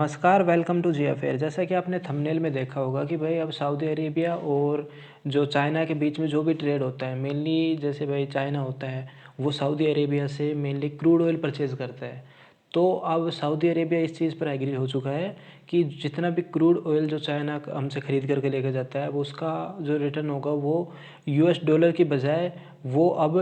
नमस्कार, welcome to ji affair. जैसा कि आपने थंबनेल में देखा होगा कि भाई अब सऊदी अरेबिया और जो चाइना के बीच में जो भी ट्रेड होता है, मेनली जैसे भाई चाइना होता है, वो सऊदी अरेबिया से मेनली क्रूड ऑयल परचेज़ करता है। तो अब सऊदी अरेबिया इस चीज़ पर एग्री हो चुका है कि जितना भी क्रूड ऑयल जो चाइना हमसे ख़रीद करके लेके जाता है, वो उसका जो रिटर्न होगा वो यूएस डॉलर की बजाय वो अब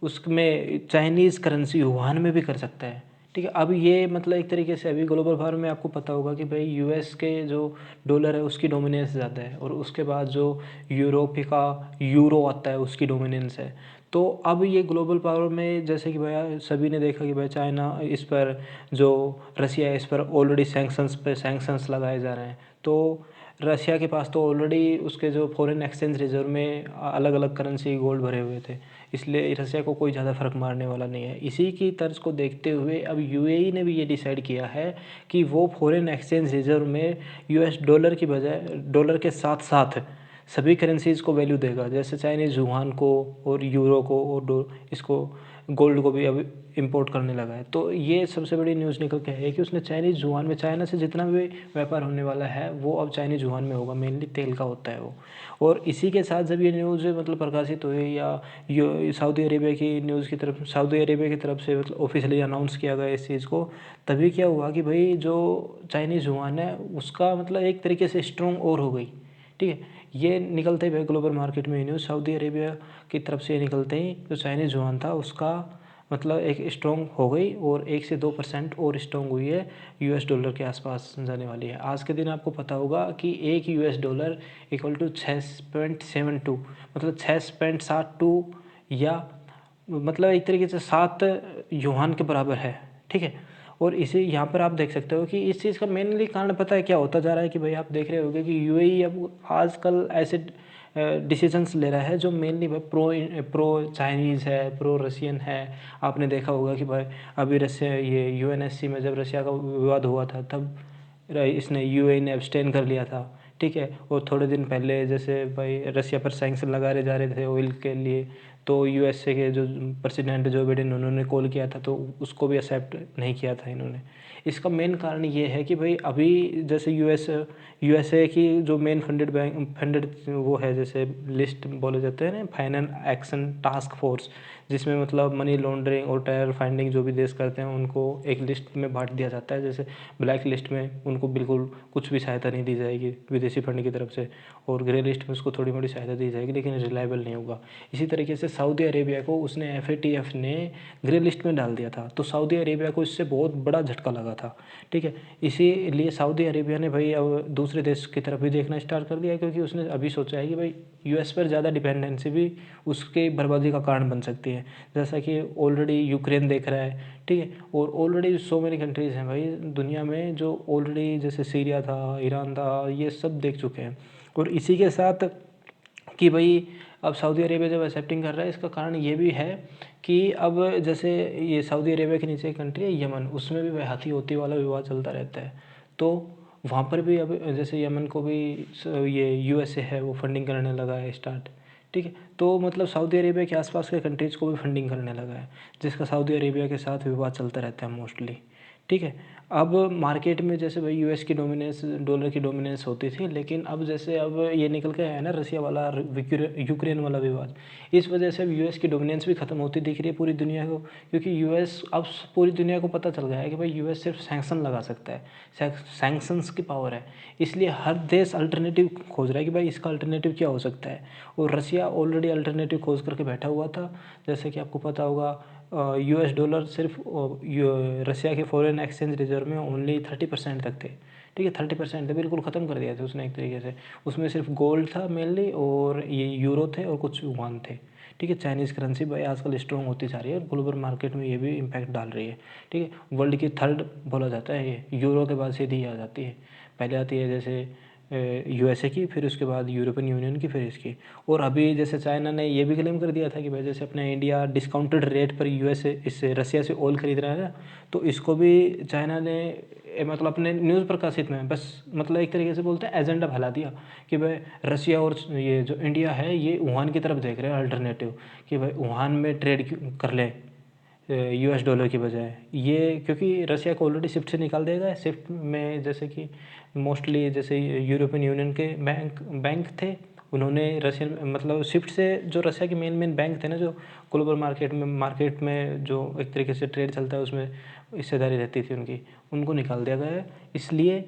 उसमें चाइनीज़ करेंसी युआन में भी कर सकता है। ठीक है, अब ये मतलब एक तरीके से अभी ग्लोबल वार में आपको पता होगा कि भाई यूएस के जो डॉलर है उसकी डोमिनेंस ज़्यादा है और उसके बाद जो यूरोप का यूरो आता है उसकी डोमिनेंस है। तो अब ये ग्लोबल पावर में जैसे कि भैया सभी ने देखा कि भाई चाइना इस पर जो रसिया है इस पर ऑलरेडी सैंक्शंस लगाए जा रहे हैं। तो रसिया के पास तो ऑलरेडी उसके जो फॉरेन एक्सचेंज रिजर्व में अलग अलग करेंसी गोल्ड भरे हुए थे, इसलिए रसिया को कोई ज़्यादा फ़र्क मारने वाला नहीं है। इसी की तर्ज को देखते हुए अब यूएई ने भी ये डिसाइड किया है कि वो फॉरेन एक्सचेंज रिजर्व में यूएस डॉलर की बजाय डॉलर के साथ साथ सभी करेंसीज़ को वैल्यू देगा, जैसे चाइनीज़ युआन को और यूरो को और इसको गोल्ड को भी अब इंपोर्ट करने लगा है। तो ये सबसे बड़ी न्यूज़ निकल के है कि उसने चाइनीज़ युआन में, चाइना से जितना भी व्यापार होने वाला है वो अब चाइनीज़ युआन में होगा, मेनली तेल का होता है वो। और इसी के साथ जब ये न्यूज़ मतलब प्रकाशित हुई या सऊदी अरेबिया की न्यूज़ की तरफ, सऊदी अरेबिया की तरफ से मतलब ऑफिशियली अनाउंस किया गया इस चीज़ को, तभी क्या हुआ कि भाई जो चाइनीज़ युआन है उसका मतलब एक तरीके से स्ट्रॉन्ग और हो गई। ठीक है, ये निकलते हुए ग्लोबल मार्केट में न्यूज़ सऊदी अरेबिया की तरफ से निकलते ही जो चाइनीज़ युआन था उसका मतलब एक स्ट्रॉन्ग हो गई और 1 से 2% और स्ट्रॉन्ग हुई है, यूएस डॉलर के आसपास जाने वाली है। आज के दिन आपको पता होगा कि एक यूएस डॉलर इक्वल टू 6.72 मतलब 6.72 या मतलब एक तरीके से 7 युआन के बराबर है। ठीक है, और इसे यहाँ पर आप देख सकते हो कि इस चीज़ का मेनली कारण पता है क्या होता जा रहा है कि भाई आप देख रहे होगे कि यूएई अब आजकल ऐसे डिसीजंस ले रहा है जो मेनली भाई प्रो चाइनीज़ है, प्रो रशियन है। आपने देखा होगा कि भाई अभी रशिया ये यूएनएससी में जब रशिया का विवाद हुआ था तब इसने यूएई ने अब्सटेन कर लिया था। ठीक है, और थोड़े दिन पहले जैसे भाई रशिया पर सैंक्शन लगाए जा रहे थे ऑयल के लिए, तो यूएसए के जो प्रेसिडेंट जो बाइडेन उन्होंने कॉल किया था तो उसको भी एक्सेप्ट नहीं किया था इन्होंने। इसका मेन कारण ये है कि भाई अभी जैसे यूएसए की जो मेन फंडेड वो है, जैसे लिस्ट बोले जाते हैं ना, फाइनेंस एक्शन टास्क फोर्स, जिसमें मतलब मनी लॉन्ड्रिंग और टेरर फाइंडिंग जो भी देश करते हैं उनको एक लिस्ट में बांट दिया जाता है। जैसे ब्लैक लिस्ट में उनको बिल्कुल कुछ भी सहायता नहीं दी जाएगी विदेशी फंड की तरफ से, और ग्रे लिस्ट में उसको थोड़ी मोड़ी सहायता दी जाएगी लेकिन रिलायबल नहीं होगा। इसी तरीके से सऊदी अरेबिया को उसने एफएटीएफ ने ग्रे लिस्ट में डाल दिया था, तो सऊदी अरेबिया को इससे बहुत बड़ा झटका लगा था। ठीक है, इसीलिए सऊदी अरेबिया ने भाई अब दूसरे देश की तरफ भी देखना स्टार्ट कर दिया, क्योंकि उसने अभी सोचा है कि भाई यूएस पर ज़्यादा डिपेंडेंसी भी उसके बर्बादी का कारण बन सकती है, जैसा कि ऑलरेडी यूक्रेन देख रहा है। ठीक है, और ऑलरेडी सो मेनी कंट्रीज़ हैं भाई दुनिया में जो ऑलरेडी, जैसे सीरिया था, ईरान था, ये सब देख चुके हैं। और इसी के साथ कि भाई अब सऊदी अरेबिया जब एक्सेप्टिंग कर रहा है, इसका कारण ये भी है कि अब जैसे ये सऊदी अरेबिया के नीचे एक कंट्री है यमन, उसमें भी भाई हाथी होती वाला विवाद चलता रहता है। तो वहाँ पर भी अब जैसे यमन को भी ये यूएसए है वो फंडिंग करने लगा है स्टार्ट। ठीक है, तो मतलब सऊदी अरेबिया के आसपास के कंट्रीज़ को भी फंडिंग करने लगा है, जिसका सऊदी अरेबिया के साथ विवाद चलता रहता है मोस्टली। ठीक है, अब मार्केट में जैसे भाई यूएस की डोमिनेंस, डॉलर की डोमिनेंस होती थी, लेकिन अब जैसे अब ये निकल के आया ना रसिया वाला यूक्रेन वाला विवाद, इस वजह से अब यूएस की डोमिनेंस भी खत्म होती दिख रही है पूरी दुनिया को, क्योंकि यूएस अब पूरी दुनिया को पता चल गया है कि भाई यूएस सिर्फ सैंक्शन लगा सकता है, सैंक्शंस की पावर है। इसलिए हर देश अल्टरनेटिव खोज रहा है कि भाई इसका अल्टरनेटिव क्या हो सकता है, और रसिया ऑलरेडी अल्टरनेटिव खोज करके बैठा हुआ था। जैसे कि आपको पता होगा यूएस डॉलर सिर्फ रसिया के फॉरेन एक्सचेंज रिजर्व में ओनली 30% तक थे। ठीक है, 30% थे, बिल्कुल ख़त्म कर दिया था उसने एक तरीके से। उसमें सिर्फ गोल्ड था मेनली, और ये यूरो थे और कुछ युआन थे। ठीक है, चाइनीज़ करेंसी भाई आजकल स्ट्रॉन्ग होती जा रही है और ग्लोबल मार्केट में ये भी इम्पैक्ट डाल रही है। ठीक है, वर्ल्ड की थर्ड बोला जाता है ये, यूरो के बाद सीधी आ जाती है। पहले आती है जैसे यूएसए की, फिर उसके बाद यूरोपियन यूनियन की, फिर इसकी। और अभी जैसे चाइना ने ये भी क्लेम कर दिया था कि भाई जैसे अपने इंडिया डिस्काउंटेड रेट पर यूएसए इससे रसिया से ऑयल खरीद रहा है ना, तो इसको भी चाइना ने मतलब अपने न्यूज़ प्रकाशित में बस मतलब एक तरीके से बोलते हैं एजेंडा फैला दिया कि भाई रसिया और ये जो इंडिया है ये वुहान की तरफ देख रहे हैं अल्टरनेटिव, कि भाई वुहान में ट्रेड कर ले। यूएस डॉलर की बजाय। ये क्योंकि रसिया को ऑलरेडी स्विफ्ट से निकाल देगा। स्विफ्ट में जैसे कि मोस्टली जैसे यूरोपियन यूनियन के बैंक थे, उन्होंने रशियन मतलब स्विफ्ट से जो रसिया के मेन बैंक थे ना, जो ग्लोबल मार्केट में जो एक तरीके से ट्रेड चलता है उसमें हिस्सेदारी रहती थी उनकी, उनको निकाल दिया गया है। इसलिए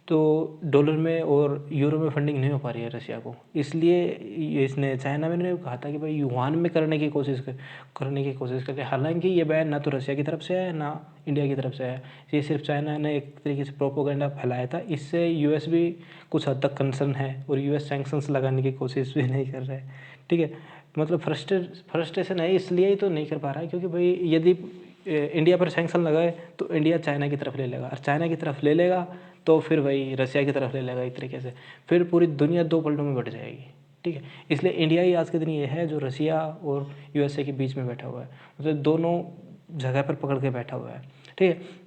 तो डॉलर में और यूरो में फंडिंग नहीं हो पा रही है रशिया को। इसलिए इसने चाइना में ने कहा था कि भाई युआन में करने की कोशिश करते। हालांकि ये बयान ना तो रशिया की तरफ से है ना इंडिया की तरफ से है, ये सिर्फ चाइना ने एक तरीके से प्रोपोगंडा फैलाया था। इससे यूएस भी कुछ हद तक कंसर्न है और यूएस सैंक्शंस लगाने की कोशिश भी नहीं कर रहा है। ठीक है, मतलब फ्रस्ट्रेशन है, इसलिए ही तो नहीं कर पा रहा है क्योंकि भाई यदि इंडिया पर सैंक्शन लगाए तो इंडिया चाइना की तरफ ले लेगा, और चाइना की तरफ ले लेगा तो फिर वही रसिया की तरफ ले लेगा एक तरीके से, फिर पूरी दुनिया दो पलटों में बट जाएगी। ठीक है, इसलिए इंडिया ही आज के दिन ये है जो रसिया और यूएसए के बीच में बैठा हुआ है, मतलब दोनों जगह पर पकड़ के बैठा हुआ है। ठीक है,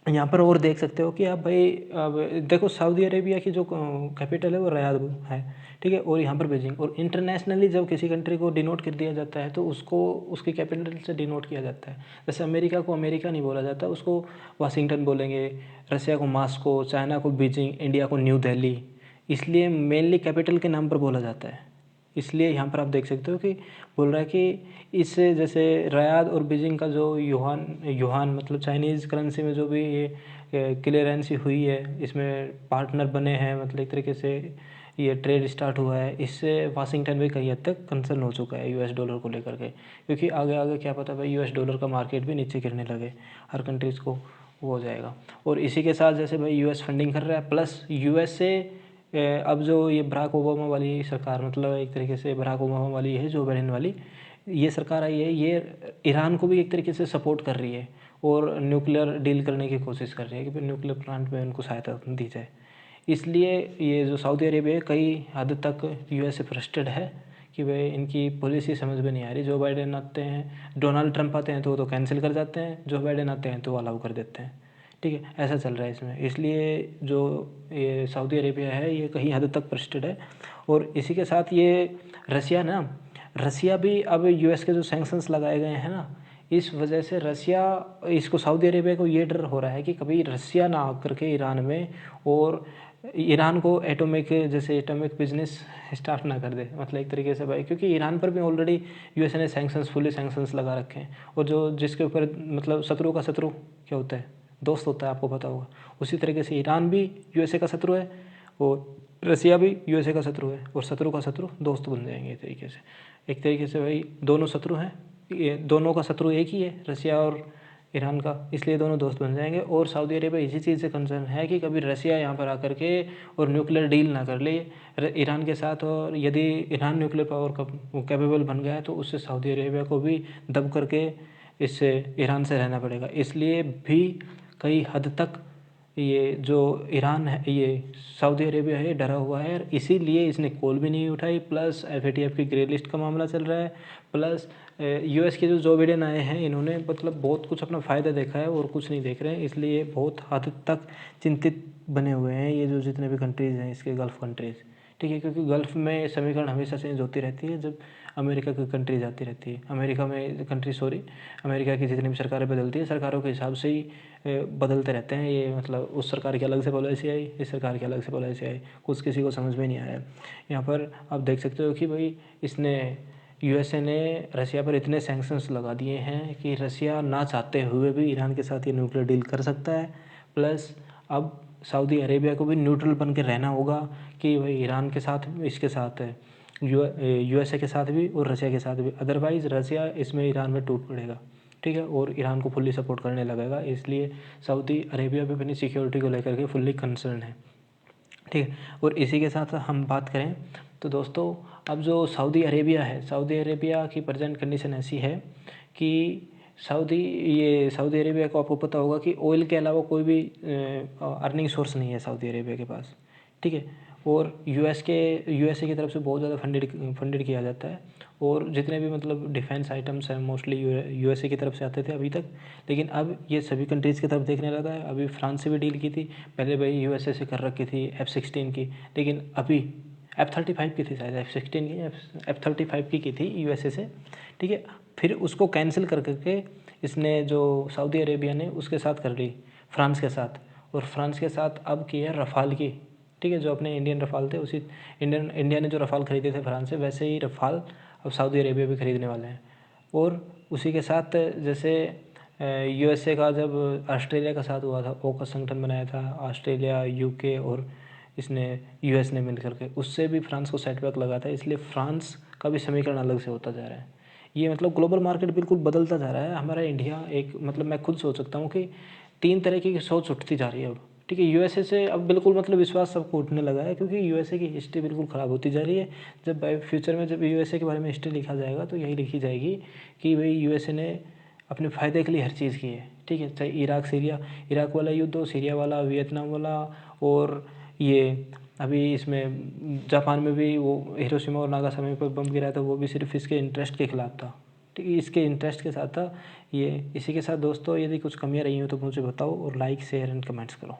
यहाँ पर और देख सकते हो कि आप भाई अब देखो सऊदी अरेबिया की जो कैपिटल है वो रियाद है। ठीक है, और यहाँ पर बीजिंग, और इंटरनेशनली जब किसी कंट्री को डिनोट कर दिया जाता है तो उसको उसकी कैपिटल से डिनोट किया जाता है। जैसे अमेरिका को अमेरिका नहीं बोला जाता, उसको वाशिंगटन बोलेंगे, रसिया को मॉस्को, चाइना को बीजिंग, इंडिया को न्यू दिल्ली, इसलिए मेनली कैपिटल के नाम पर बोला जाता है। इसलिए यहाँ पर आप देख सकते हो कि बोल रहा है कि इससे जैसे रियाद और बीजिंग का जो युहान मतलब चाइनीज़ करेंसी में जो भी ये क्लियरेंसी हुई है, इसमें पार्टनर बने हैं, मतलब एक तरीके से ये ट्रेड स्टार्ट हुआ है, इससे वाशिंगटन भी कई हद तक कंसर्न हो चुका है यूएस डॉलर को लेकर के, क्योंकि आगे आगे क्या पता भाई यूएस डॉलर का मार्केट भी नीचे गिरने लगे, हर कंट्रीज़ को वो हो जाएगा। और इसी के साथ जैसे भाई यूएस फंडिंग कर रहा है, प्लस यूएस से अब जो ये बराक ओबामा वाली सरकार, मतलब एक तरीके से बराक ओबामा वाली है, जो बाइडेन वाली ये सरकार आई है, ये ईरान को भी एक तरीके से सपोर्ट कर रही है और न्यूक्लियर डील करने की कोशिश कर रही है कि भाई न्यूक्लियर प्लांट में उनको सहायता दी जाए। इसलिए ये जो सऊदी अरेबिया है कई हद तक यूएस से फ्रस्ट्रेटेड है कि भाई इनकी पॉलिसी समझ में नहीं आ रही। जो बाइडेन आते हैं, डोनाल्ड ट्रंप आते हैं तो वो तो कैंसिल कर जाते हैं, जो बाइडेन आते हैं तो अलाउ कर देते हैं। ठीक है, ऐसा चल रहा है इसमें। इसलिए जो ये सऊदी अरेबिया है ये कहीं हद तक फ्रस्ट्रेटेड है। और इसी के साथ ये रसिया भी अब यूएस के जो सैंक्शंस लगाए गए हैं ना, इस वजह से रसिया इसको सऊदी अरेबिया को ये डर हो रहा है कि कभी रसिया ना आकर के ईरान में और ईरान को एटॉमिक बिजनेस स्टार्ट ना कर दे, मतलब एक तरीके से भाई, क्योंकि ईरान पर भी ऑलरेडी यूएस ने फुली सैंक्शंस लगा रखे हैं। और जो जिसके ऊपर मतलब शत्रु का शत्रु क्या होता है, दोस्त होता है, आपको पता होगा। उसी तरीके से ईरान भी यूएसए का शत्रु है और रसिया भी यूएसए का शत्रु है, और शत्रु का शत्रु दोस्त बन जाएंगे एक तरीके से भाई दोनों शत्रु हैं, ये दोनों का शत्रु एक ही है, रसिया और ईरान का, इसलिए दोनों दोस्त बन जाएंगे। और सऊदी अरेबिया इसी चीज़ से कंसर्न है कि कभी रसिया यहाँ पर आकर के और न्यूक्लियर डील ना कर ले ईरान के साथ, और यदि ईरान न्यूक्लियर पावर का कैपेबल बन गया है तो उससे सऊदी अरेबिया को भी दब करके इससे ईरान से रहना पड़ेगा। इसलिए भी कई हद तक ये जो ईरान है, ये सऊदी अरेबिया है, डरा हुआ है, और इसीलिए इसने कॉल भी नहीं उठाई। प्लस एफएटीएफ की ग्रे लिस्ट का मामला चल रहा है, प्लस यूएस के जो बाइडेन आए हैं, इन्होंने मतलब बहुत कुछ अपना फ़ायदा देखा है और कुछ नहीं देख रहे हैं, इसलिए बहुत हद तक चिंतित बने हुए हैं ये जो जितने भी कंट्रीज़ हैं इसके गल्फ़ कंट्रीज़। ठीक है, क्योंकि गल्फ़ में समीकरण हमेशा चेंज होती रहती है जब अमेरिका की कंट्रीज आती रहती है, अमेरिका की जितनी भी सरकारें बदलती है, सरकारों के हिसाब से ही बदलते रहते हैं ये, मतलब उस सरकार की अलग से पॉलिसी आई, इस सरकार की अलग से पॉलिसी आई, कुछ किसी को समझ में नहीं आया। यहाँ पर आप देख सकते हो कि भाई इसने यूएसए ने रसिया पर इतने सैंक्शंस लगा दिए हैं कि रसिया ना चाहते हुए भी ईरान के साथ ये न्यूक्लियर डील कर सकता है। प्लस अब सऊदी अरेबिया को भी न्यूट्रल बन के रहना होगा कि भाई ईरान के साथ, इसके साथ यूएसए के साथ भी और रसिया के साथ भी, अदरवाइज़ रसिया इसमें ईरान में टूट पड़ेगा। ठीक है, और ईरान को फुल्ली सपोर्ट करने लगेगा, इसलिए सऊदी अरेबिया भी अपनी सिक्योरिटी को लेकर के फुल्ली कंसर्न है। ठीक है, और इसी के साथ हम बात करें तो दोस्तों, अब जो सऊदी अरेबिया की प्रेजेंट कंडीशन ऐसी है कि सऊदी अरेबिया को आपको पता होगा कि ऑयल के अलावा कोई भी अर्निंग सोर्स नहीं है सऊदी अरेबिया के पास। ठीक है, और यूएसए की तरफ से बहुत ज़्यादा फंडेड किया जाता है, और जितने भी मतलब डिफेंस आइटम्स हैं मोस्टली यूएसए की तरफ से आते थे अभी तक, लेकिन अब ये सभी कंट्रीज़ की तरफ देखने लगा है। अभी फ्रांस से भी डील की थी, पहले भाई यूएसए से कर रखी थी F-16 की, लेकिन अभी F-35 की थी शायद, F-16 की F-35 की थी यूएसए से। ठीक है, फिर उसको कैंसिल कर करके इसने जो सऊदी अरेबिया ने उसके साथ कर ली, फ्रांस के साथ, और फ्रांस के साथ अब की है रफ़ाल की, ठीक है, जो अपने इंडियन रफ़ाल थे उसी इंडिया ने जो रफ़ाल ख़रीदे थे फ्रांस से, वैसे ही रफ़ाल अब सऊदी अरेबिया भी ख़रीदने वाले हैं। और उसी के साथ जैसे यूएसए का जब ऑस्ट्रेलिया का साथ हुआ था, ओकस संगठन बनाया था ऑस्ट्रेलिया, यूके और इसने यूएस ने मिल करके, उससे भी फ्रांस को सेटबैक लगा था, इसलिए फ्रांस का भी समीकरण अलग से होता जा रहा है। ये मतलब ग्लोबल मार्केट बिल्कुल बदलता जा रहा है। हमारा इंडिया एक मतलब मैं खुद सोच सकता हूँ कि 3 तरीके की सोच उठती जा रही है अब, ठीक है। यूएसए से अब बिल्कुल मतलब विश्वास सबको उठने लगा है, क्योंकि यूएसए की हिस्ट्री बिल्कुल ख़राब होती जा रही है। जब फ्यूचर में जब यूएसए के बारे में हिस्ट्री लिखा जाएगा तो यही लिखी जाएगी कि भाई यूएसए ने अपने फ़ायदे के लिए हर चीज़ की है, ठीक है। चाहे इराक वाला युद्ध हो, सीरिया वाला, वियतनाम वाला, और ये अभी इसमें जापान में भी वो हिरोशिमा और नागासाकी पर बम गिरा था, वो भी सिर्फ इसके इंटरेस्ट के खिलाफ था, ठीक है, इसके इंटरेस्ट के साथ था ये। इसी के साथ दोस्तों, यदि कुछ कमियां रही हो तो मुझे बताओ, और लाइक शेयर एंड कमेंट्स करो।